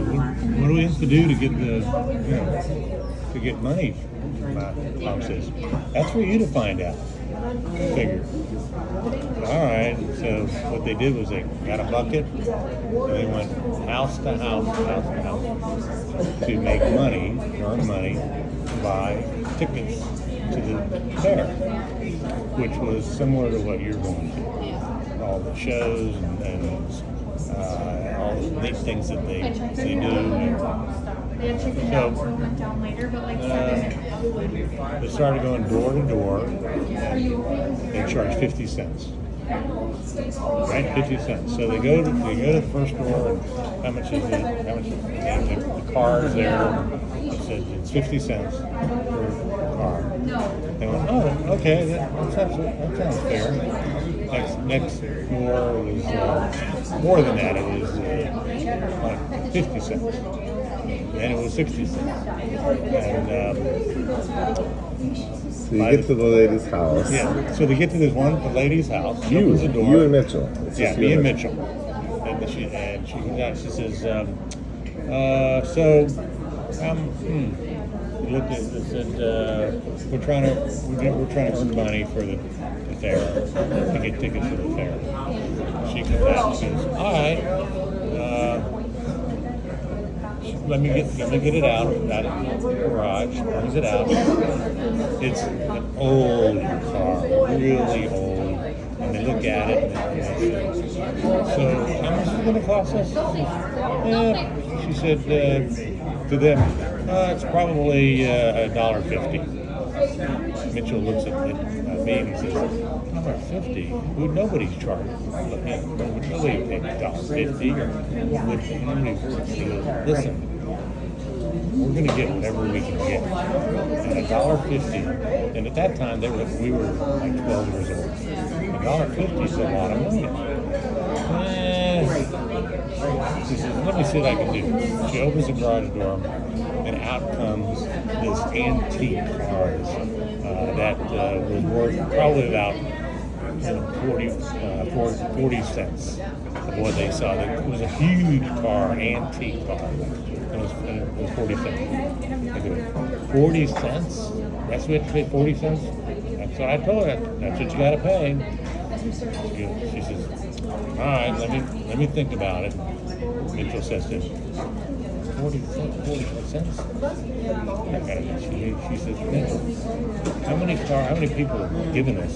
said, what do we have to do to get to get money? My mom says, that's for you to find out. Figure. All right. So what they did was they got a bucket and they went house to house to make money, earn money, to buy tickets to the fair, which was similar to what you're going to. All the shows and all the neat things that they do. So they started going door to door. They charge 50 cents. Right, 50 cents. So they go to the first door and how much is it? How much? And the car's there. It says it's 50 cents per car. They went, oh, okay, that sounds fair. Next door was more than that. It was like 50 cents. And it was 60 cents. And so you get to the lady's house. Yeah. So they get to this one lady's house. She opens the door. You and Mitchell. Yeah, me and Mitchell. And she comes out. She says, we looked at it, said, we're trying to earn money for the fair, to get tickets for the fair. She comes out and says, all right. Let me get it out of the garage. Brings it out. It's an old car, really old. And they look at it and they say, so how much is it going to cost us? She said to them, it's probably $1.50. Mitchell looks at me and he says, $1.50? Nobody's charging. Would nobody pay $1.50? She goes, listen, we're going to get whatever we can get. And $1.50, and at that time we were like 12 years old. $1.50 is a lot of money. She says, let me see what I can do. She opens the garage door, and out comes this antique car that was worth probably about 40 cents of what they saw. It was a huge car, an antique car. It was 40 cents. 40 cents? That's what you pay, 40 cents? That's what I told her. That's what you got to pay. She says, all right, let me think about it. Mitchell says to him, 40 cents? She says, Mitchell, how many people have given us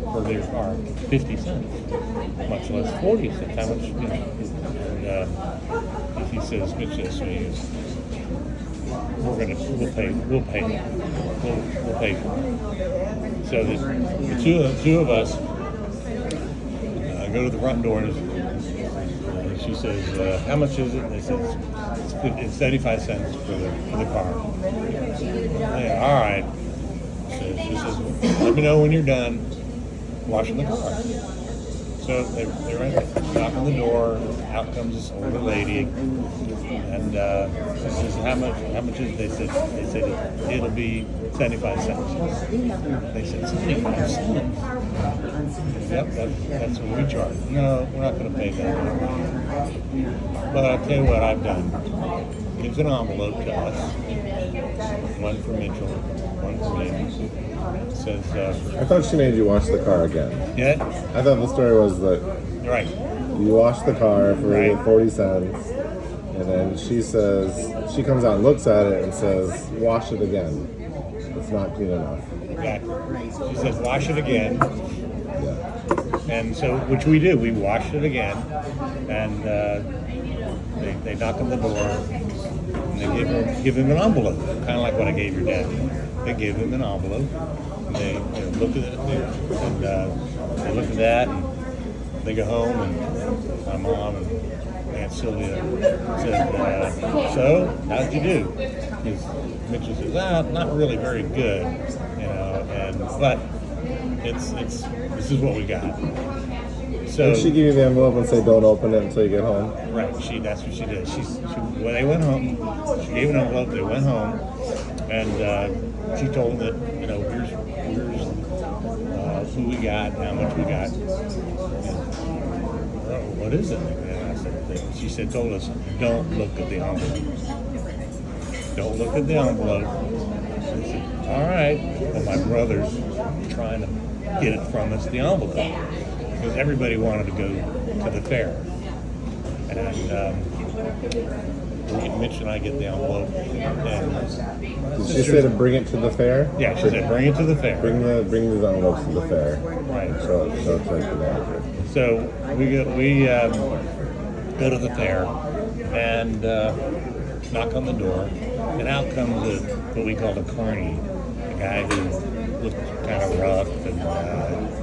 for their car 50 cents? Much less 40 cents. How much, And he says, Mitch says to me, we'll pay for it. So the two of us go to the front door and she says, how much is it? And they said, it's 75 cents for the car. Yeah, all right. So she says, let me know when you're done washing the car. So they knock on the door. Out comes this older lady, and she says, "How much is it?" They said it'll be 75 cents. They said 75 cents. Yep, that's what we charge. No, we're not going to pay that. But I'll tell you what I've done. Gives an envelope to us. One for Mitchell, one for me. Says, I thought she made you wash the car again. yeah? I thought the story was that Right. you wash the car for Right. 40 cents, and then she she comes out and looks at it and says, wash it again. It's not clean enough. Exactly. She says, wash it again. Yeah. And so, which we do, we washed it again, and they knock on the door, and they give him an envelope, kind of like what I gave your dad. They give him an envelope, and they look at it, and they look at that, and they go home, and my mom and Aunt Sylvia said, so, how'd you do? Mitchell says, not really very good, but this is what we got. So Did she give you the envelope and say, don't open it until you get home? Right, that's what she did. When they went home, she gave an envelope, they went home, and she told them that, here's who we got, how much we got. And, what is it? And I said, she said, told us, don't look at the envelope. Don't look at the envelope. I said, all right. Well, my brother's trying to get it from us, the envelope, because everybody wanted to go to the fair. And Mitch and I get the envelope. And Did she say to bring it to the fair? yeah, she said, bring it to the fair. Bring the envelopes to the fair. Right. So it's like the manager. So we go to the fair and knock on the door, and out comes what we call a carny, a guy who looked kind of rough, and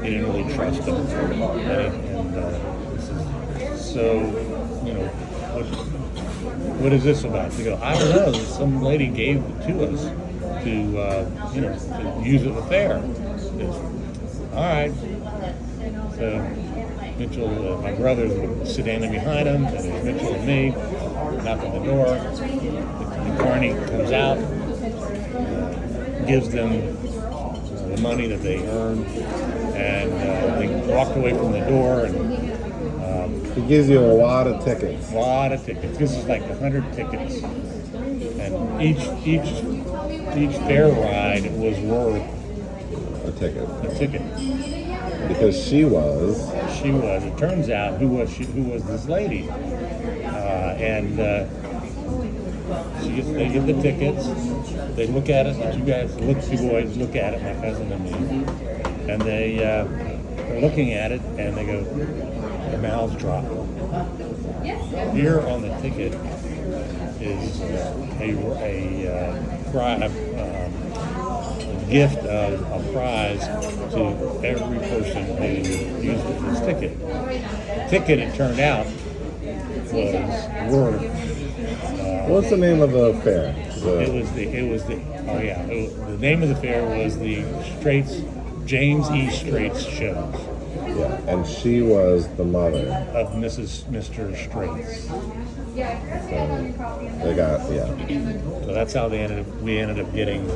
he didn't really trust him. And this is, so, you know, what is this about? They go, I don't know. Some lady gave it to us to, you know, to use at the fair. Says, all right. So Mitchell, my brothers would sit standing behind him, and there's Mitchell and me, knock on the door. The carney comes out, gives them the money that they earned, and they walked away from the door, and He gives you a lot of tickets. a lot of tickets. This is like 100 tickets, and each fair ride was worth A ticket. a ticket. Because she was. She was. It turns out who was this lady, and they get the tickets. They look at it. You guys, two boys, look at it. My cousin and me, and they're looking at it, and they go. Their mouths drop. Here on the ticket is a gift of a prize to every person who used this ticket. The ticket, it turned out, was worth. What's the name of the fair? The name of the fair was the James E. Straits Shows. Yeah, and she was the mother. Of Mr. Straits. So they got, yeah. So that's how we ended up getting